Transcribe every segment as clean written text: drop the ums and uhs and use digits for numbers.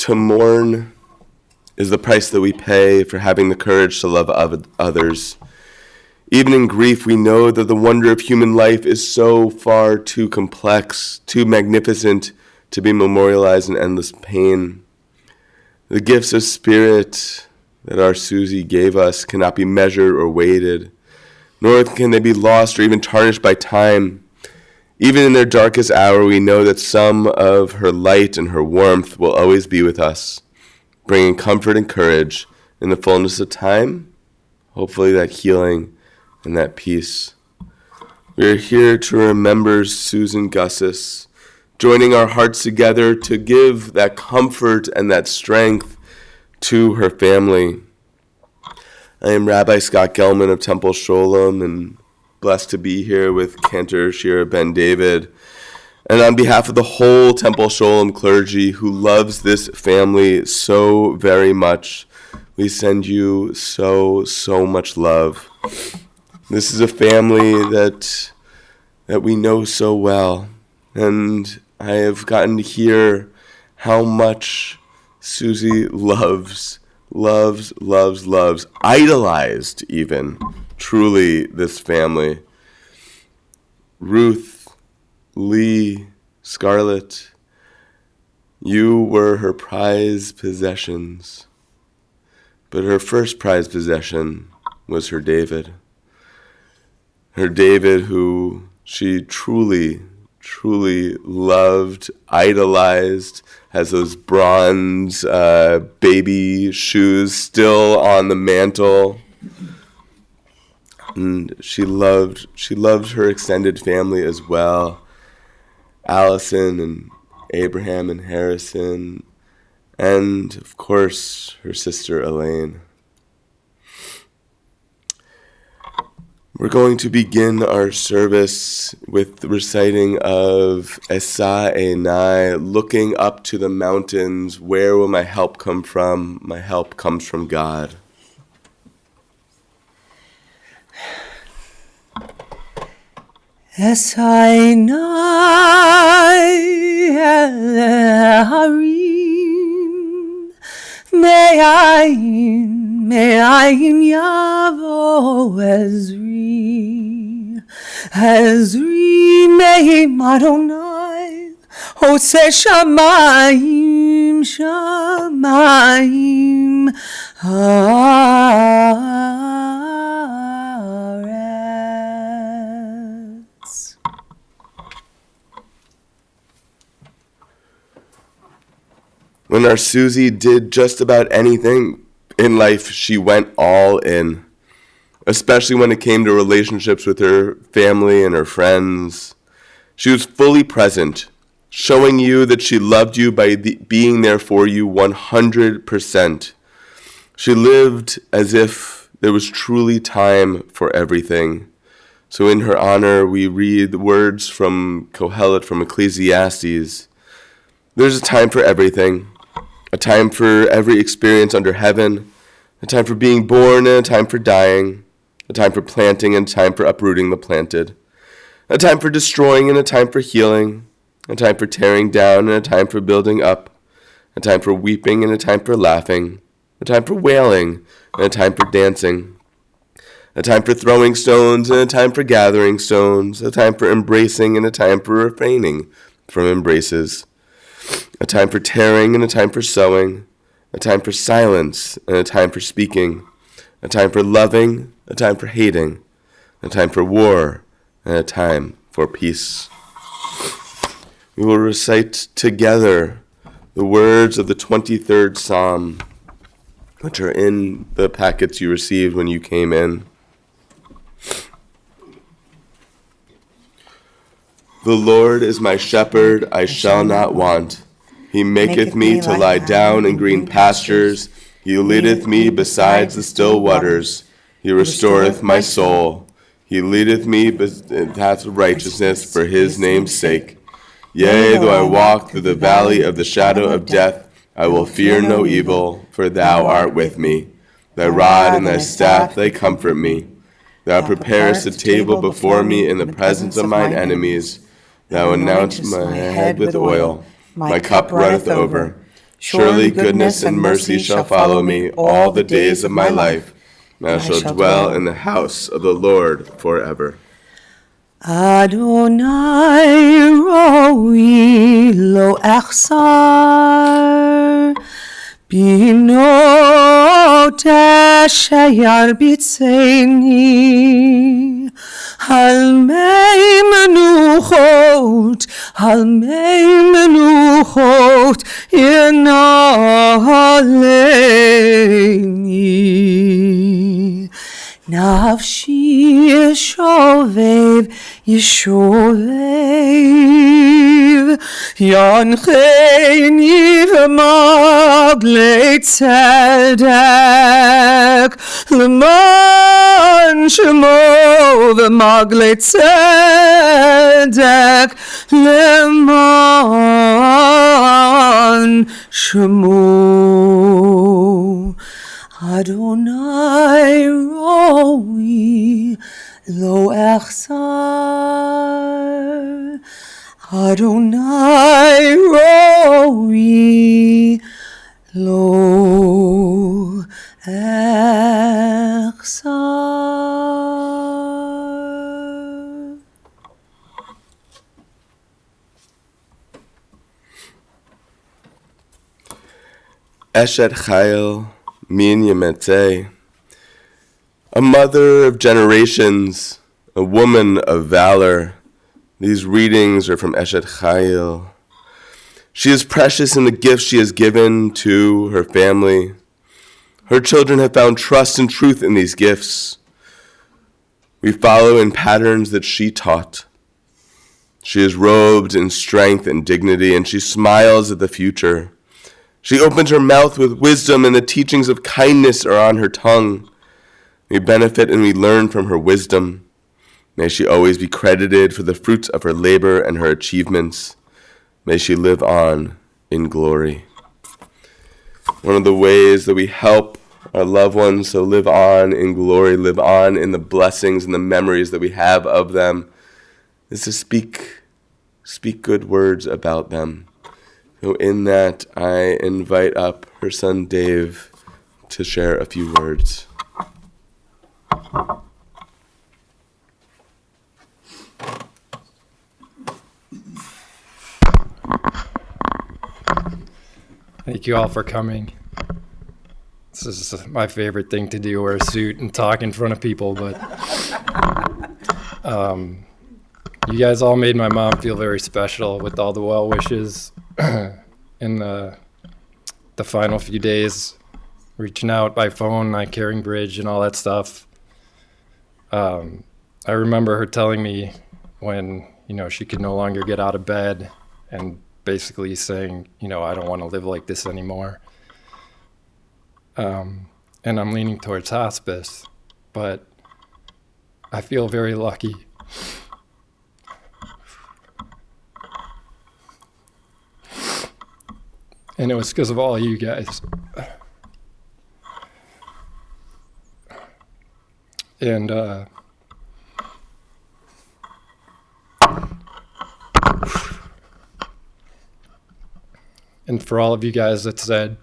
To mourn is the price that we pay for having the courage to love others. Even in grief, we know that the wonder of human life is so far too complex, too magnificent to be memorialized in endless pain. The gifts of spirit that our Susie gave us cannot be measured or weighted, nor can they be lost or even tarnished by time. Even in their darkest hour, we know that some of her light and her warmth will always be with us, bringing comfort and courage in the fullness of time, hopefully that healing and that peace. We are here to remember Susan Gussis, joining our hearts together to give that comfort and that strength to her family. I am Rabbi Scott Gelman of Temple Sholem, and blessed to be here with Cantor Shira Ben David. And on behalf of the whole Temple Sholem clergy who loves this family so very much, we send you so much love. This is a family that we know so well, and I have gotten to hear how much Susie loves, idolized even, truly, this family. Ruth, Lee, Scarlett, you were her prized possessions, but her first prized possession was her David. Her David who she truly loved, idolized, has those bronze baby shoes still on the mantle. And she loved her extended family as well. Alison and Abraham and Harrison, and of course her sister Elaine. We're going to begin our service with the reciting of Esa Enai, looking up to the mountains. Where will my help come from? My help comes from God. Esa Enai ele harim me'ayin yavo Ezri me'im Adonai Hoseh shamayim haaretz. When our Susie did just about anything in life, she went all in, especially when it came to relationships with her family and her friends. She was fully present, showing you that she loved you by being there for you 100%. She lived as if there was truly time for everything. So in her honor, we read the words from Kohelet, from Ecclesiastes. There's a time for everything, a time for every experience under heaven, a time for being born and a time for dying, a time for planting and a time for uprooting the planted, a time for destroying and a time for healing, a time for tearing down and a time for building up, a time for weeping and a time for laughing, a time for wailing and a time for dancing, a time for throwing stones and a time for gathering stones, a time for embracing and a time for refraining from embraces, a time for tearing and a time for sewing, a time for silence and a time for speaking, a time for loving, a time for hating, a time for war, and a time for peace. We will recite together the words of the 23rd Psalm, which are in the packets you received when you came in. The Lord is my shepherd, I shall not want. He maketh me to lie down in green pastures. He leadeth me beside the still waters. He restoreth my soul. He leadeth me in paths of righteousness for his name's sake. Yea, though I walk through the valley of the shadow of death, I will fear no evil, for thou art with me. Thy rod and thy staff, they comfort me. Thou preparest a table before me in the presence of mine enemies. Thou anointest my head with oil. My cup runneth over. Surely goodness and mercy shall follow me all the days of my life, and I shall dwell in the house of the Lord forever. Adonai roi lo echsar, bino teshayar bitzeni, al mei menuchot yenaleni. Nafshi yeshovev, Yancheini v'maglei tzedek, L'man shemo v'maglei tzedek, L'man shemo. Adonai roi lo echsar, Adonai roi lo echsar. Eshet Chayil Min Yemetzeh, a mother of generations, a woman of valor. These readings are from Eshet Chayil. She is precious in the gifts she has given to her family. Her children have found trust and truth in these gifts. We follow in patterns that she taught. She is robed in strength and dignity, and she smiles at the future. She opens her mouth with wisdom, and the teachings of kindness are on her tongue. We benefit and we learn from her wisdom. May she always be credited for the fruits of her labor and her achievements. May she live on in glory. One of the ways that we help our loved ones to live on in glory, live on in the blessings and the memories that we have of them, is to speak good words about them. So in that, I invite up her son Dave to share a few words. Thank you all for coming. This is my favorite thing to do, wear a suit and talk in front of people, but you guys all made my mom feel very special with all the well wishes in the final few days, reaching out by phone, on Caring Bridge and all that stuff. I remember her telling me when, she could no longer get out of bed and basically saying, I don't want to live like this anymore. And I'm leaning towards hospice, but I feel very lucky. And it was because of all you guys. And for all of you guys that said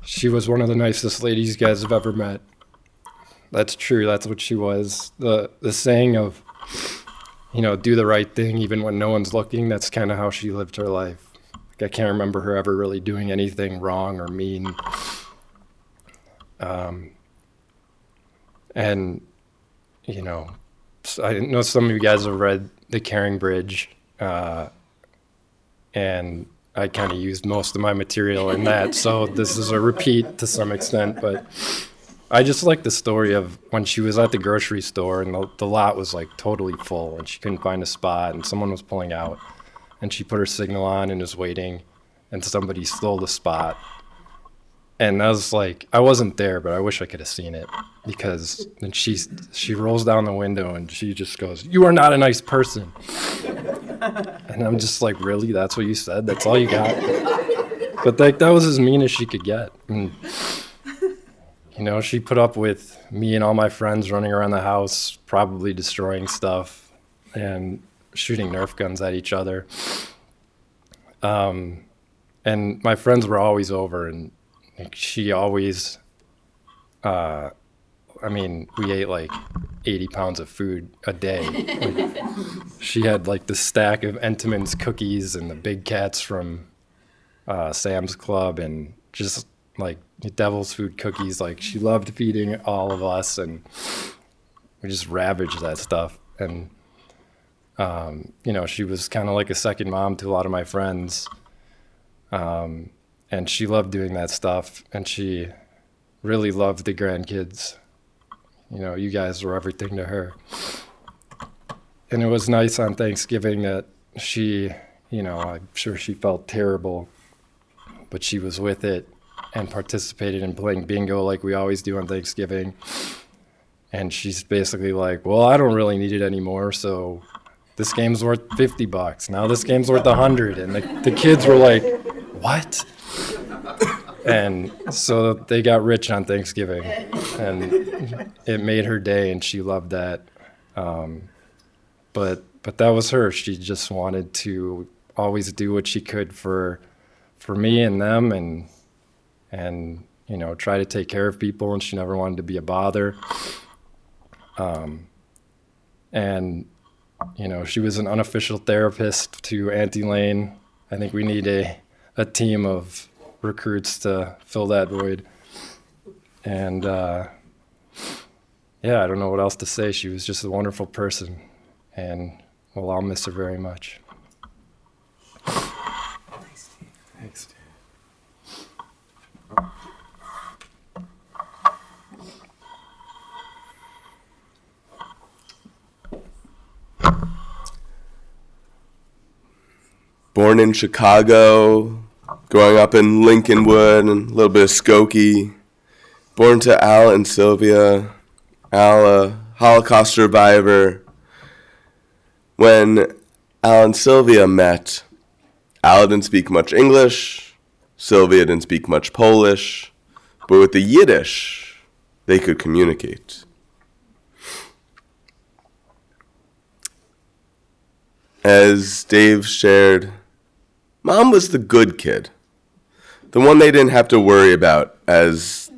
she was one of the nicest ladies you guys have ever met. That's true, that's what she was. The saying of, do the right thing even when no one's looking, that's kind of how she lived her life. I can't remember her ever really doing anything wrong or mean. And, I know some of you guys have read The Caring Bridge, and I kind of used most of my material in that, so this is a repeat to some extent, but I just like the story of when she was at the grocery store and the lot was like totally full and she couldn't find a spot and someone was pulling out. And she put her signal on and was waiting, and somebody stole the spot. And I was like, I wasn't there, but I wish I could have seen it, because then she rolls down the window and she just goes, "You are not a nice person." And I'm just like, really? That's what you said? That's all you got? But that was as mean as she could get. And, she put up with me and all my friends running around the house, probably destroying stuff and shooting Nerf guns at each other. And my friends were always over, and she always, we ate like 80 pounds of food a day. Like, she had like the stack of Entenmann's cookies and the Big Cats from Sam's Club, and just like devil's food cookies. Like, she loved feeding all of us, and we just ravaged that stuff. And she was kind of like a second mom to a lot of my friends, and she loved doing that stuff, and she really loved the grandkids. You guys were everything to her. And it was nice on Thanksgiving that she, I'm sure she felt terrible, but she was with it and participated in playing bingo like we always do on Thanksgiving. And she's basically like, well, I don't really need it anymore, so this game's worth $50. Now this game's worth $100. And the kids were like, what? And so they got rich on Thanksgiving, and it made her day, and she loved that. But that was her. She just wanted to always do what she could for me and them, and try to take care of people, and she never wanted to be a bother. She was an unofficial therapist to Auntie Elaine. I think we need a team of recruits to fill that void. And I don't know what else to say. She was just a wonderful person, and I'll miss her very much. Thanks. Born in Chicago, growing up in Lincolnwood and a little bit of Skokie. Born to Al and Sylvia. Al, a Holocaust survivor. When Al and Sylvia met, Al didn't speak much English, Sylvia didn't speak much Polish, but with the Yiddish, they could communicate. As Dave shared, Mom was the good kid, the one they didn't have to worry about as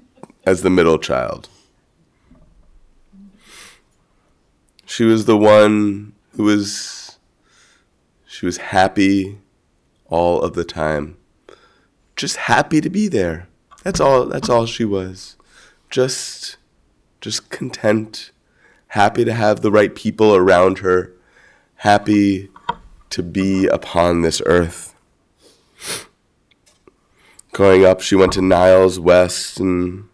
the middle child. She was the one who was happy all of the time. Just happy to be there. That's all she was. Just content, happy to have the right people around her, happy to be upon this earth. Growing up, she went to Niles West, and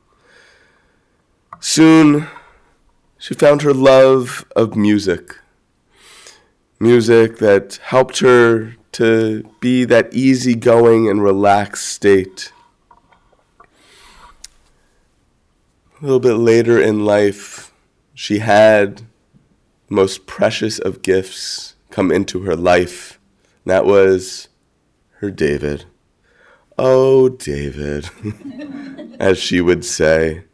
soon she found her love of music. Music that helped her to be that easygoing and relaxed state. A little bit later in life, she had the most precious of gifts come into her life. And that was her David. Oh, David, as she would say.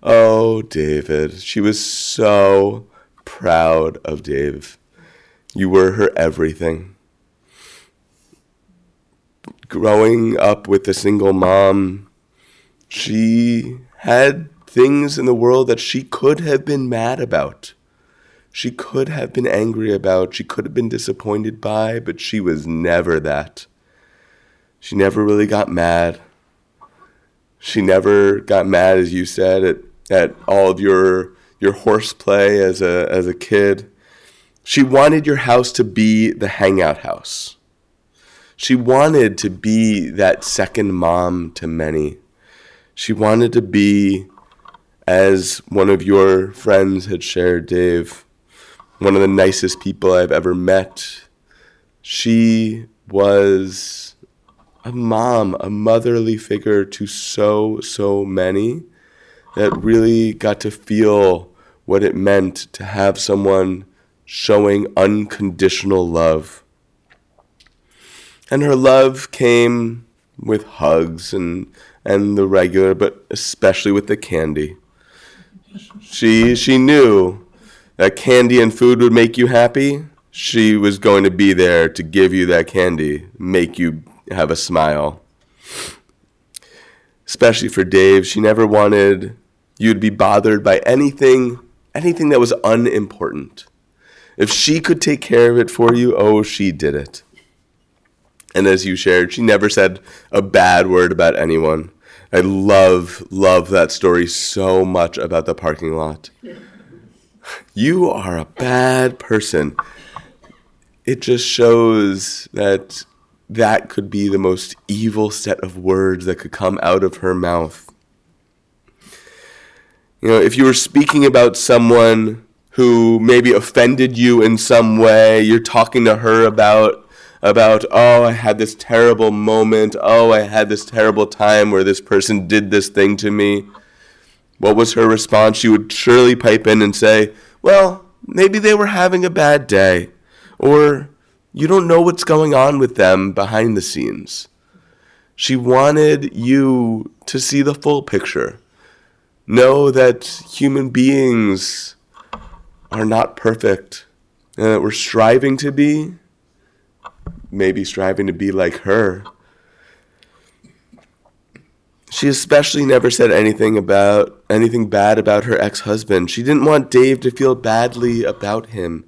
Oh, David. She was so proud of Dave. You were her everything. Growing up with a single mom, she had things in the world that she could have been mad about. She could have been angry about. She could have been disappointed by, but she was never that. She never really got mad. She never got mad, as you said, at all of your horseplay as a kid. She wanted your house to be the hangout house. She wanted to be that second mom to many. She wanted to be, as one of your friends had shared, Dave, one of the nicest people I've ever met. She was a mom, a motherly figure to so many that really got to feel what it meant to have someone showing unconditional love. And her love came with hugs and the regular, but especially with the candy. She knew that candy and food would make you happy. She was going to be there to give you that candy, make you have a smile. Especially for Dave, she never wanted you to be bothered by anything that was unimportant. If she could take care of it for you, oh, she did it. And as you shared, she never said a bad word about anyone. I love that story so much about the parking lot. You are a bad person. It just shows that could be the most evil set of words that could come out of her mouth. You know, if you were speaking about someone who maybe offended you in some way, you're talking to her about, oh, I had this terrible moment, oh, I had this terrible time where this person did this thing to me. What was her response? She would surely pipe in and say, well, maybe they were having a bad day, or you don't know what's going on with them behind the scenes. She wanted you to see the full picture. Know that human beings are not perfect, and that we're striving to be, maybe striving to be like her. She especially never said anything bad about her ex-husband. She didn't want Dave to feel badly about him.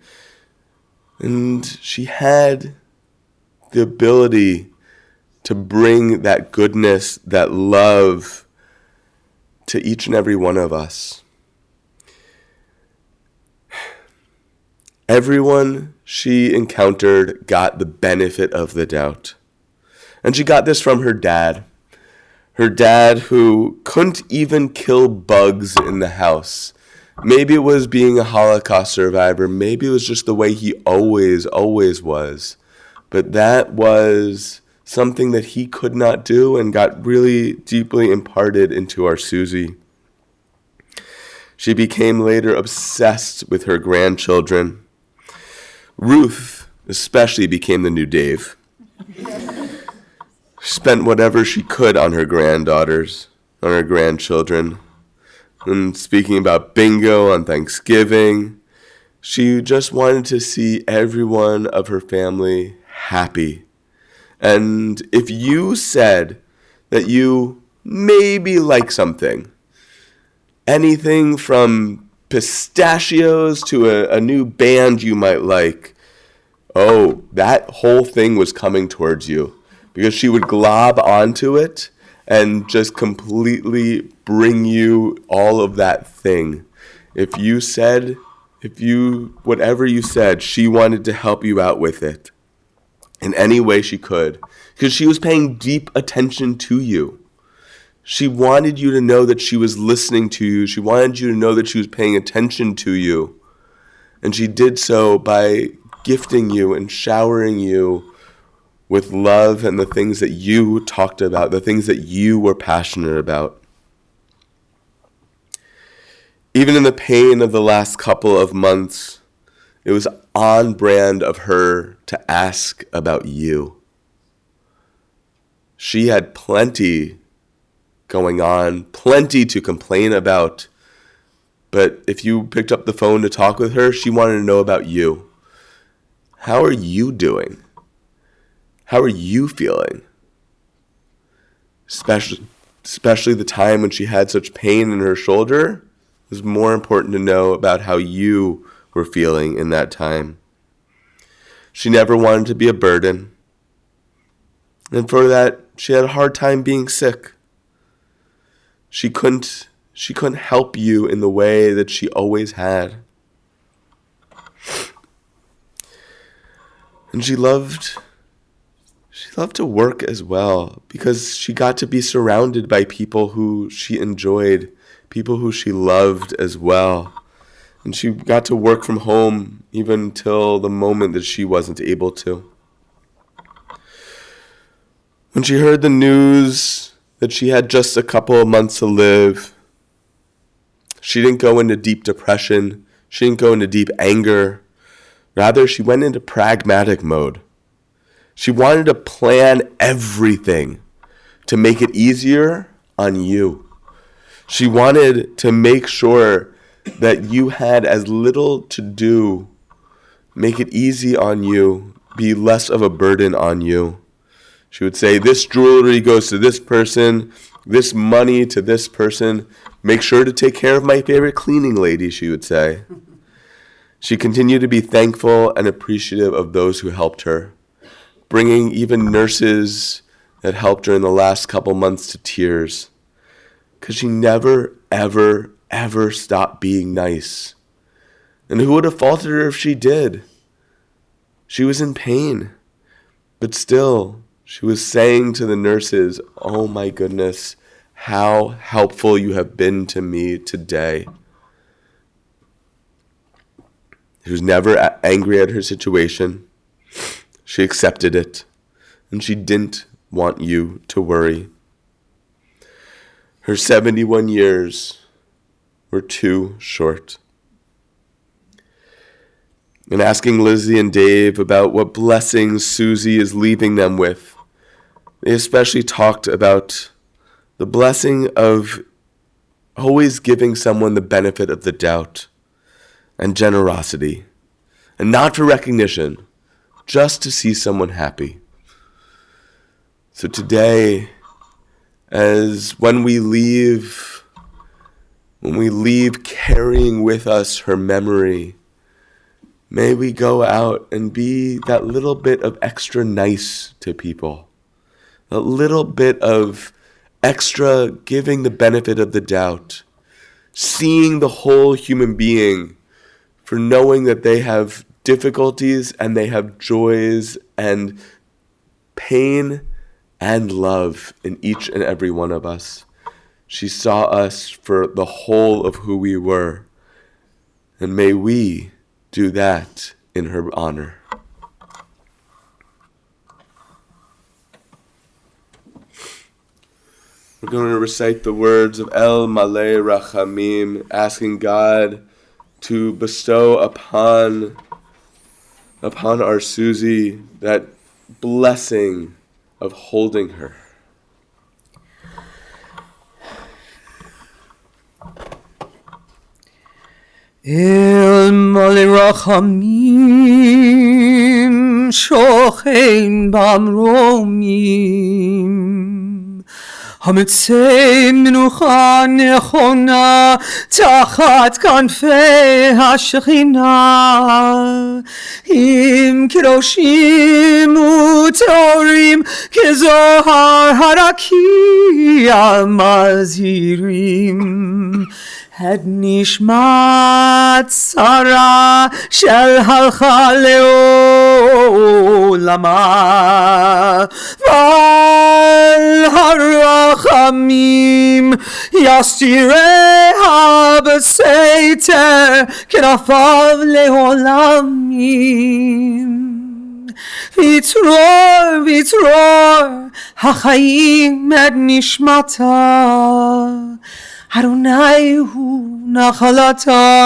And she had the ability to bring that goodness, that love to each and every one of us. Everyone she encountered got the benefit of the doubt. And she got this from her dad. Her dad, who couldn't even kill bugs in the house. Maybe it was being a Holocaust survivor. Maybe it was just the way he always was. But that was something that he could not do and got really deeply imparted into our Susie. She became later obsessed with her grandchildren. Ruth especially became the new Dave. Spent whatever she could on her granddaughters, on her grandchildren. And speaking about bingo on Thanksgiving, she just wanted to see everyone of her family happy. And if you said that you maybe like something, anything from pistachios to a new band you might like, oh, that whole thing was coming towards you. Because she would glob onto it and just completely bring you all of that thing. Whatever you said, she wanted to help you out with it in any way she could. Because she was paying deep attention to you. She wanted you to know that she was listening to you. She wanted you to know that she was paying attention to you. And she did so by gifting you and showering you with love and the things that you talked about, the things that you were passionate about. Even in the pain of the last couple of months, it was on brand of her to ask about you. She had plenty going on, plenty to complain about, but if you picked up the phone to talk with her, she wanted to know about you. How are you doing? How are you feeling? Especially the time when she had such pain in her shoulder, it was more important to know about how you were feeling in that time. She never wanted to be a burden. And for that, she had a hard time being sick. She couldn't help you in the way that she always had. And she loved to work as well because she got to be surrounded by people who she enjoyed, people who she loved as well. And she got to work from home even till the moment that she wasn't able to. When she heard the news that she had just a couple of months to live, she didn't go into deep depression. She didn't go into deep anger. Rather, she went into pragmatic mode. She wanted to plan everything to make it easier on you. She wanted to make sure that you had as little to do, make it easy on you, be less of a burden on you. She would say, this jewelry goes to this person, this money to this person. Make sure to take care of my favorite cleaning lady, she would say. She continued to be thankful and appreciative of those who helped her, bringing even nurses that helped her in the last couple months to tears, because she never, ever, ever stopped being nice. And who would have faulted her if she did? She was in pain, but still, she was saying to the nurses, oh my goodness, how helpful you have been to me today. She was never angry at her situation. She accepted it, and she didn't want you to worry. Her 71 years were too short. And asking Lizzie and Dave about what blessings Susie is leaving them with, they especially talked about the blessing of always giving someone the benefit of the doubt and generosity, and not for recognition, just to see someone happy. So today, as when we leave carrying with us her memory, may we go out and be that little bit of extra nice to people, a little bit of extra giving the benefit of the doubt, seeing the whole human being, for knowing that they have difficulties and they have joys and pain and love in each and every one of us. She saw us for the whole of who we were, and may we do that in her honor. We're going to recite the words of El Malei Rachamim, asking God to bestow upon our Susie that blessing of holding her. El Malei Rachamim shochen bamromim המצא מנוחה נכונה תחת כנפי השכינה עם קדושים וטהורים כזוהר הרקיע מזהירים את נשמת שרה של הלכה לעולמה ועל הרחמים יסתיריה בסתר כנפיו לעולמים ויצרור החיים את נשמתה אדוני הוא נחלתה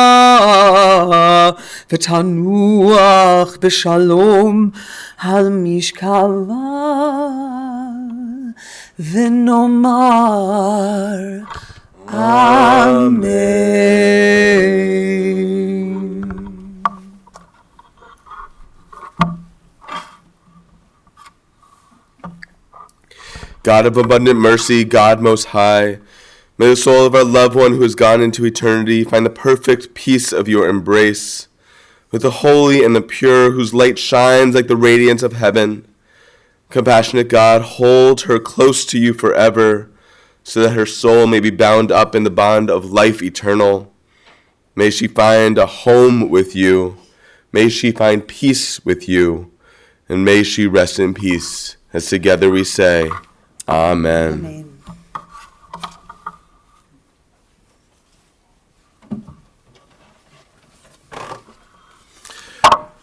ותנוח בשלום על משכבה ונאמר אמן. God of abundant mercy, God most high, may the soul of our loved one who has gone into eternity find the perfect peace of your embrace, with the holy and the pure whose light shines like the radiance of heaven. Compassionate God, hold her close to you forever, so that her soul may be bound up in the bond of life eternal. May she find a home with you. May she find peace with you. And may she rest in peace, as together we say, Amen. Amen.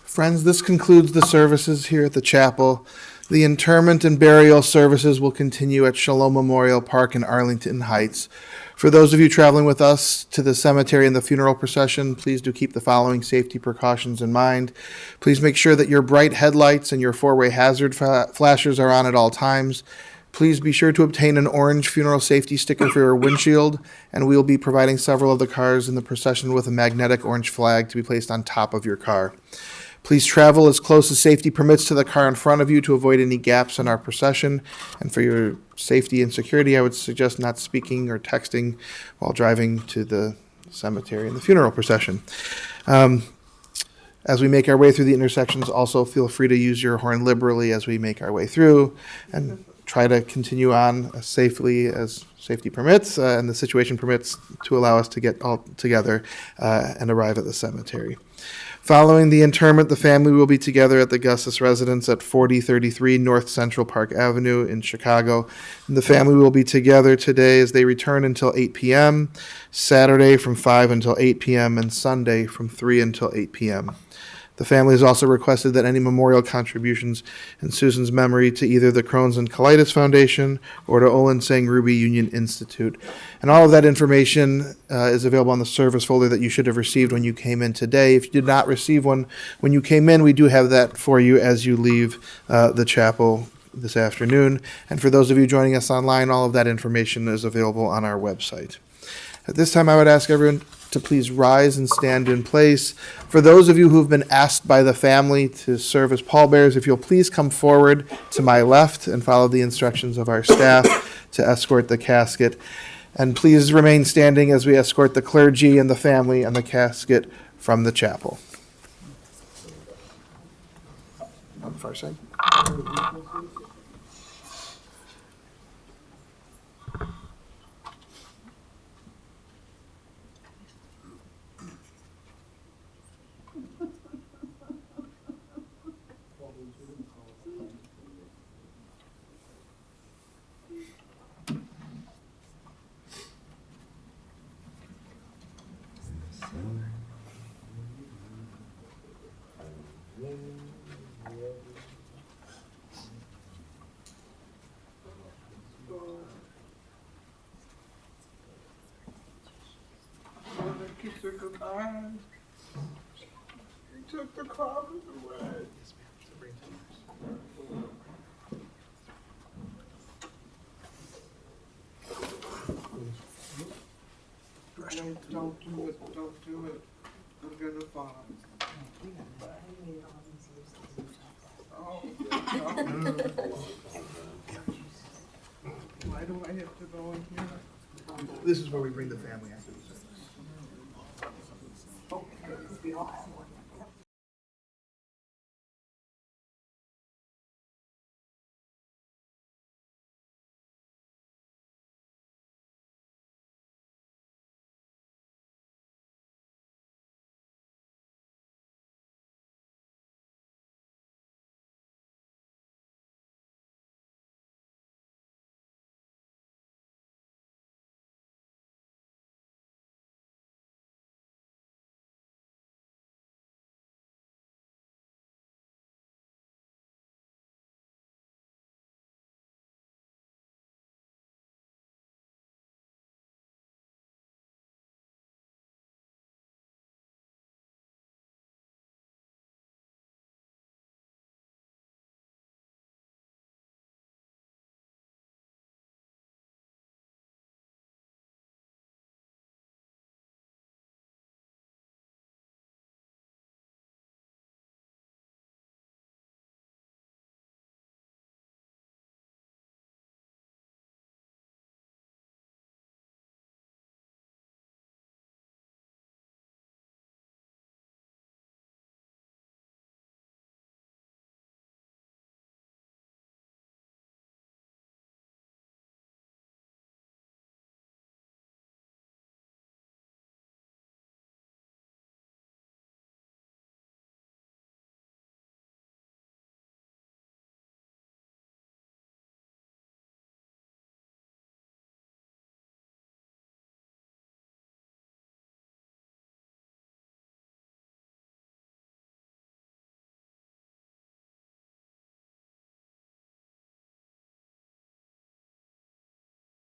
Friends, this concludes the services here at the chapel. The interment and burial services will continue at Shalom Memorial Park in Arlington Heights. For those of you traveling with us to the cemetery and the funeral procession, please do keep the following safety precautions in mind. Please make sure that your bright headlights and your four-way hazard flashers are on at all times. Please be sure to obtain an orange funeral safety sticker for your windshield, and we will be providing several of the cars in the procession with a magnetic orange flag to be placed on top of your car. Please travel as close as safety permits to the car in front of you to avoid any gaps in our procession. And for your safety and security, I would suggest not speaking or texting while driving to the cemetery and the funeral procession. As we make our way through the intersections, also feel free to use your horn liberally as we make our way through and try to continue on as safely as safety permits and the situation permits to allow us to get all together and arrive at the cemetery. Following the interment, the family will be together at the Gussis residence at 4033 North Central Park Avenue in Chicago. And the family will be together today as they return until 8 p.m., Saturday from 5 until 8 p.m., and Sunday from 3 until 8 p.m. The family has also requested that any memorial contributions in Susan's memory to either the Crohn's and Colitis Foundation or to Olin Sang Ruby Union Institute. And all of that information is available on the service folder that you should have received when you came in today. If you did not receive one when you came in, we do have that for you as you leave the chapel this afternoon. And for those of you joining us online, all of that information is available on our website. At this time, I would ask everyone to please rise and stand in place. For those of you who have been asked by the family to serve as pallbearers, if you'll please come forward to my left and follow the instructions of our staff to escort the casket. And please remain standing as we escort the clergy and the family and the casket from the chapel. On the far side. Took the coffins away. Don't do it. Don't do it. I'm gonna fall. Oh, no. Why do I have to go in here? This is where we bring the family after the service. Oh, we all have one.